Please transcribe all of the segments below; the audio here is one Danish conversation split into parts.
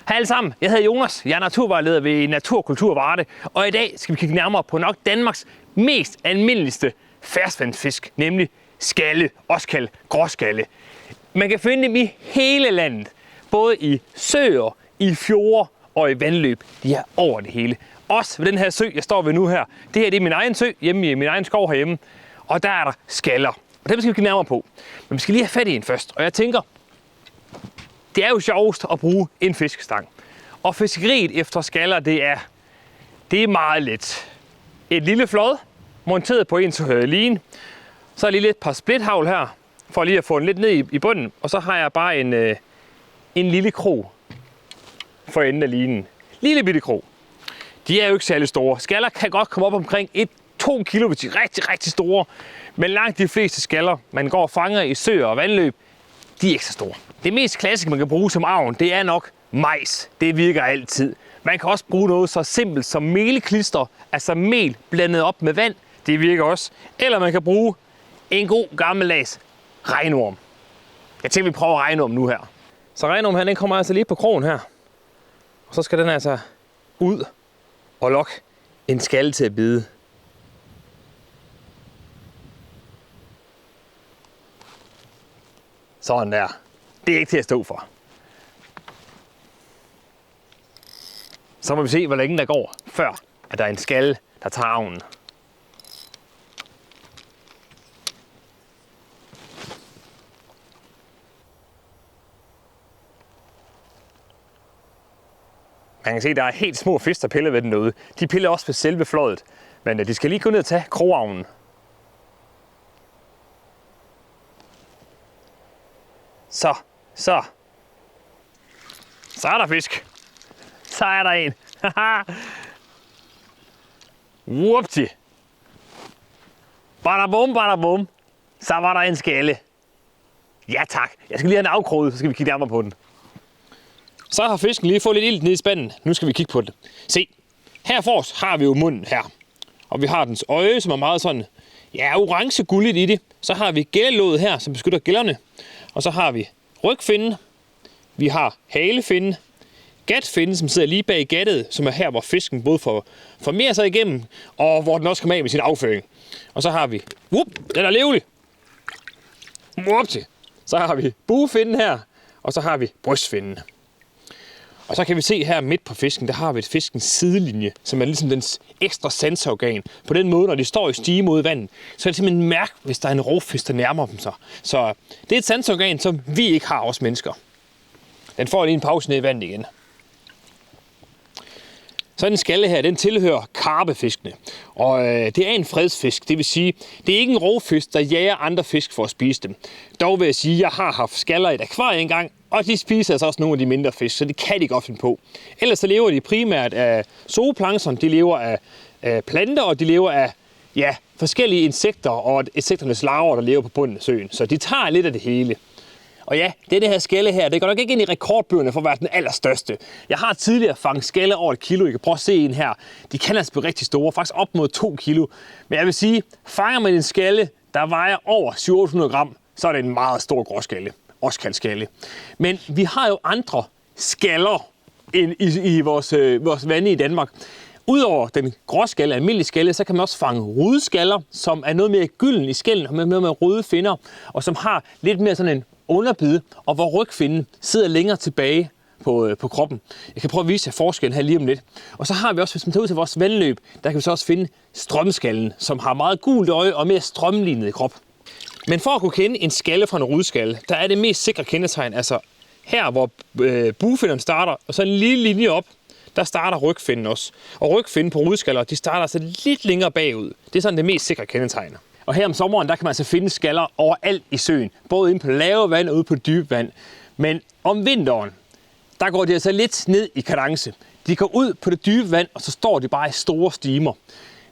Hej alle sammen, jeg hedder Jonas, jeg er naturvejleder ved Natur og Kultur Varde, og i dag skal vi kigge nærmere på nok Danmarks mest almindeligste ferskvandsfisk, nemlig skalle, også kaldet gråskalle. Man kan finde dem i hele landet, både i søer, i fjorde og i vandløb. De er over det hele. Også ved den her sø, jeg står ved nu her. Det her det er min egen sø, hjemme i min egen skov herhjemme, og der er der skaller. Og dem skal vi kigge nærmere på. Men vi skal lige have fat i en først, og jeg tænker, det er jo sjovest at bruge en fiskestang. Og fiskeriet efter skaller, det er meget let. Et lille flåd, monteret på en line. Så er lige lidt par splithavl her, for lige at få den lidt ned i bunden. Og så har jeg bare en lille krog for enden af linen. Lille bitte krog. De er jo ikke særlig store. Skaller kan godt komme op omkring 1-2 kilo, hvis de er rigtig, rigtig store. Men langt de fleste skaller, man går og fanger i søer og vandløb, de er ikke så store. Det mest klassiske, man kan bruge som avn, det er nok majs. Det virker altid. Man kan også bruge noget så simpelt som melklister, altså mel blandet op med vand. Det virker også. Eller man kan bruge en god gammeldags regnorm. Jeg tænker, vi prøver regnorm nu her. Så regnorm her, den kommer altså lige på krogen her. Og så skal den altså ud og lokke en skalle til at bide. Sådan der. Det er ikke til at stå for. Så må vi se, hvor længe der går, før at der er en skalle, der tager avnen. Man kan se, at der er helt små fisk, der piller ved den derude. De piller også ved selve flådet, men de skal lige gå ned og tage krogavnen. Så er der fisk. Så er der en. Whoopty. Badabum, badabum. Så var der en skalle. Ja tak. Jeg skal lige have en afkroget, så skal vi kigge nærmere på den. Så har fisken lige fået lidt ilt ned i spanden. Nu skal vi kigge på den. Se, her forrest har vi jo munden her. Og vi har dens øje, som er meget sådan, ja, orange gulligt i det. Så har vi gællelåget her, som beskytter gællerne. Og så har vi rygfinnen. Vi har halefinnen. Gatfinnen, som sidder lige bag gattet, som er her, hvor fisken både får mere sig igennem, og hvor den også kommer af med sin afføring. Og så har vi, den er levelig. Så har vi buefinnen her, og så har vi brystfinnen. Og så kan vi se her midt på fisken, der har vi fiskens sidelinje, som er ligesom dens ekstra sanseorgan. På den måde, når de står i stige mod vandet, så er det simpelthen en mærke, hvis der er en rovfisk, der nærmer dem sig. Så det er et sanseorgan, som vi ikke har, os mennesker. Den får lige en pause ned i vandet igen. Så den skalle her, den tilhører karpefiskene. Og det er en fredsfisk, det vil sige, det er ikke en rovfisk, der jager andre fisk for at spise dem. Dog vil jeg sige, at jeg har haft skaller i et akvarie engang, og de spiser altså også nogle af de mindre fisk, så det kan de godt finde på. Ellers så lever de primært af zooplankton, de lever af planter, og de lever af forskellige insekter og insekternes larver, der lever på bunden af søen. Så de tager lidt af det hele. Og ja, det her skalle her, det går nok ikke ind i rekordbøgerne for at være den allerstørste. Jeg har tidligere fanget skalle over 1 kilo. I kan prøve at se en her. De kan altså blive rigtig store, faktisk op mod 2 kilo. Men jeg vil sige, fanger man en skalle, der vejer over 700-800 gram, så er det en meget stor gråskalle. Også kaldt skalle. Men vi har jo andre skaller i vores vande i Danmark. Udover den gråskalle, almindelige skalle, så kan man også fange rudeskaller, som er noget mere gylden i skælden, og med noget mere røde finner, og som har lidt mere sådan en underbid, og hvor rygfinnen sidder længere tilbage på kroppen. Jeg kan prøve at vise jer forskellen her lige om lidt. Og så har vi også, hvis man tager ud til vores vandløb, der kan vi så også finde strømskallen, som har meget gult øje og mere strømlignet i krop. Men for at kunne kende en skalle fra en rudeskalle, der er det mest sikre kendetegn, altså her hvor buefinnen starter, og så en lille linje op, der starter rygfinnen også. Og rygfinnen på rudeskaller, de starter altså lidt længere bagud. Det er sådan det mest sikre kendetegn. Og her om sommeren, der kan man altså finde skaller overalt i søen. Både inde på lave vand og ude på dybe vand. Men om vinteren, der går de altså lidt ned i kadence. De går ud på det dybe vand, og så står de bare i store stimer.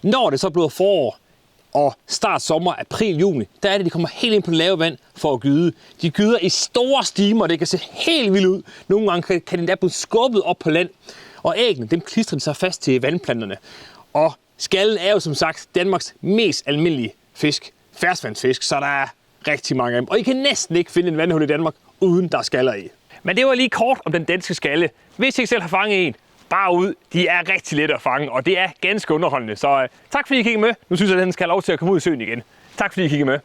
Når det så bliver forår og start sommer, april, juni, der er det, de kommer helt ind på det lave vand for at gyde. De gyder i store stimer, det kan se helt vildt ud. Nogle gange kan de da blive skubbet op på land. Og æggene, dem klistrer de sig fast til vandplanterne. Og skallen er jo som sagt Danmarks mest almindelige fisk, ferskvandsfisk, så der er rigtig mange af dem. Og I kan næsten ikke finde en vandhul i Danmark, uden der er skaller i. Men det var lige kort om den danske skalle. Hvis I ikke selv har fanget en, bare ud. De er rigtig lette at fange, og det er ganske underholdende. Så tak fordi I kiggede med. Nu synes jeg, at den skal have lov til at komme ud i søen igen. Tak fordi I kiggede med.